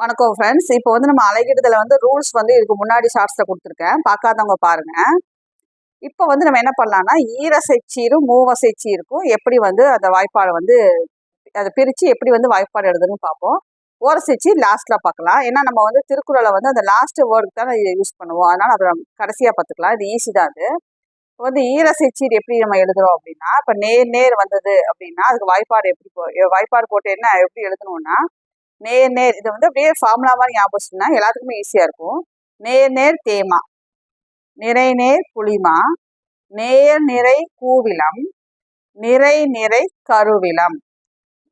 வணக்கம் ஃப்ரெண்ட்ஸ். இப்போ வந்து நம்ம அலைகிடுதல வந்து ரூல்ஸ் வந்து இதுக்கு முன்னாடி ஷார்ட்ஸில் கொடுத்துருக்கேன், பார்க்காதவங்க பாருங்க. இப்போ வந்து நம்ம என்ன பண்ணலாம்னா, ஈரசைச்சீரும் மூவசைச்சீருக்கும் எப்படி வந்து அந்த வாய்ப்பாடு வந்து அதை பிரித்து எப்படி வந்து வாய்ப்பாடு எழுதுன்னு பார்ப்போம். ஓரசைச்சீர் லாஸ்ட்ல பார்க்கலாம். ஏன்னா நம்ம வந்து திருக்குறளை வந்து அந்த லாஸ்ட் வேர்டுக்கு தான் யூஸ் பண்ணுவோம், அதனால அதை கடைசியாக பார்த்துக்கலாம். இது ஈஸி தான். அது இப்போ வந்து ஈரசைச்சீர் எப்படி நம்ம எழுதுறோம் அப்படின்னா, இப்போ நேர் நேர் வந்தது அப்படின்னா அதுக்கு வாய்ப்பாடு வாய்ப்பாடு போட்டு என்ன எப்படி எழுதணும்னா, நேர் நேர் இதை வந்து அப்படியே ஃபார்முலா மாதிரி ஞாபகம்னா எல்லாத்துக்குமே ஈஸியா இருக்கும். நேர் நேர் தேமா, நிறை நேர் புளிமா, நேர் நிறை கூவிலம், நிறை நிறை கருவிலம்.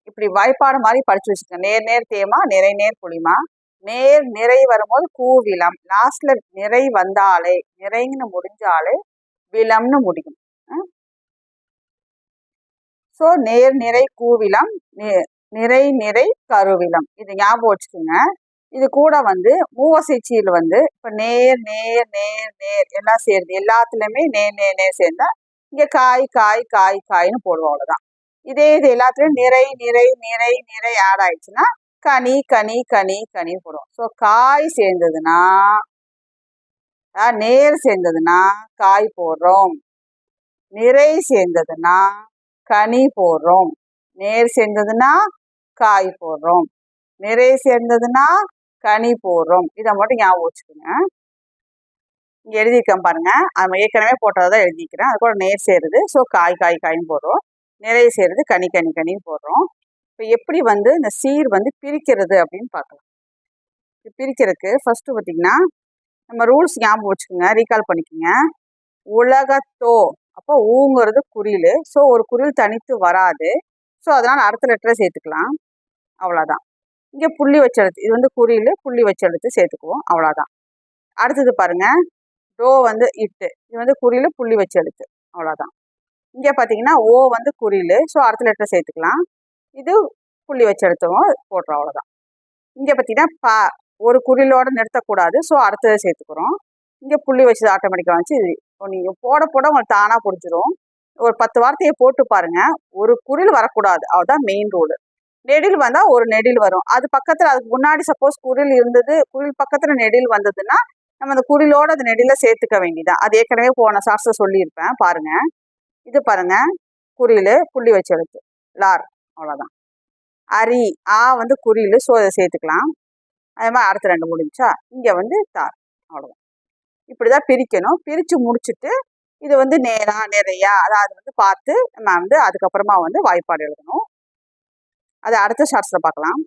இப்படி வாய்ப்பாடு மாதிரி படிச்சு வச்சுக்கோங்க. நேர் நேர் தேமா, நிறை நேர் புளிமா, நேர் நிறை வரும்போது கூவிலம், லாஸ்ட்ல நிறை வந்தாலே, நிறைன்னு முடிஞ்சாலே விலம்னு முடியும். ஸோ நேர் நிறை கூவிலம், நிறை நிறை கருவிலம், இது ஞாபகம் வச்சுக்கோங்க. இது கூட வந்து மூவசைச்சீல் வந்து இப்போ நேர் நேர் நேர் நேர் எல்லாம் சேருது, எல்லாத்துலேயுமே நேர் நேர் நேர் சேர்ந்தா இங்கே காய் காய் காய் காய்னு போடுவோம், அவ்வளோதான். இது எல்லாத்துலேயும் நிறை நிறை நிறை நிறை ஆட் ஆயிடுச்சுன்னா கனி கனி கனி கனின்னு போடுவோம். ஸோ காய் சேர்ந்ததுன்னா, நேர் சேர்ந்ததுன்னா காய் போடுறோம், நிறை சேர்ந்ததுன்னா கனி போடுறோம், நேர் சேர்ந்ததுன்னா காய் போடுறோம், நிறை சேர்ந்ததுன்னா கனி போடுறோம். இதை மட்டும் ஞாபகம் வச்சுக்கோங்க. இங்க எழுதியிருக்கேன் பாருங்க, அது ஏற்கனவே போட்டதை தான் எழுதிக்கிறேன். அது கூட நேர் சேருது, ஸோ காய் காய் காயின்னு போடுறோம், நிறை சேருது கனி கனி கனின்னு போடுறோம். இப்போ எப்படி வந்து இந்த சீர் வந்து பிரிக்கிறது அப்படின்னு பார்க்கலாம். பிரிக்கிறதுக்கு ஃபர்ஸ்ட் பார்த்தீங்கன்னா நம்ம ரூல்ஸ் ஞாபகம் வச்சுக்கோங்க, ரீகால் பண்ணிக்கோங்க. உலகத்தோ, அப்போ ஊங்கிறது குறில், ஸோ ஒரு குறில் தனித்து வராது, ஸோ அதனால் அடுத்த லெட்டரை சேர்த்துக்கலாம், அவ்வளோதான். இங்கே புள்ளி வச்செழுத்து, இது வந்து குறியில் புள்ளி வச்செழுத்து சேர்த்துக்குவோம், அவ்வளோதான். அடுத்தது பாருங்க, டோ வந்து இட்டு, இது வந்து குறியில் புள்ளி வச்செழுத்து, அவ்வளோதான். இங்கே பார்த்தீங்கன்னா ஓ வந்து குறியில், ஸோ அடுத்த லெட்டரை சேர்த்துக்கலாம், இது புள்ளி வச்செழுத்தும் போட்டுரும், அவ்வளோதான். இங்கே பார்த்தீங்கன்னா ப, ஒரு குறிலோடு நிறுத்தக்கூடாது, ஸோ அடுத்ததை சேர்த்துக்கிறோம். இங்கே புள்ளி வச்சது ஆட்டோமேட்டிக்காக வந்துச்சு. இது நீங்கள் போட போட உங்களுக்கு தானாக பிடிச்சிரும். ஒரு 10 வார்த்தையை போட்டு பாருங்க, ஒரு குறில் வரக்கூடாது, அதுதான் மெயின் ரூல். நெடில் வந்தால் ஒரு நெடில் வரும், அது பக்கத்தில், அதுக்கு முன்னாடி சப்போஸ் குறில் இருந்தது, குறில் பக்கத்தில் நெடில் வந்ததுன்னா நம்ம அந்த குறிலோட அந்த நெடில சேர்த்துக்க வேண்டியதான். அது ஏற்கனவே போன சார்ஸை சொல்லியிருப்பேன் பாருங்க. இது பாருங்க, குறில் புள்ளி வச்சு எழுத்து லார், அவ்வளோதான். அரி, ஆ வந்து குறில், ஸோ அதை சேர்த்துக்கலாம். அதே மாதிரி அடுத்த 2 முடிஞ்சா, இங்கே வந்து தார், அவ்வளோதான். இப்படிதான் பிரிக்கணும். பிரித்து முடிச்சுட்டு இது வந்து நேரா நிறையா, அதாவது வந்து பார்த்து நம்ம வந்து அதுக்கப்புறமா வந்து வாய்ப்பாடு எழுதணும். அதை அடுத்த ஷார்ட்ஸில் பார்க்கலாம்.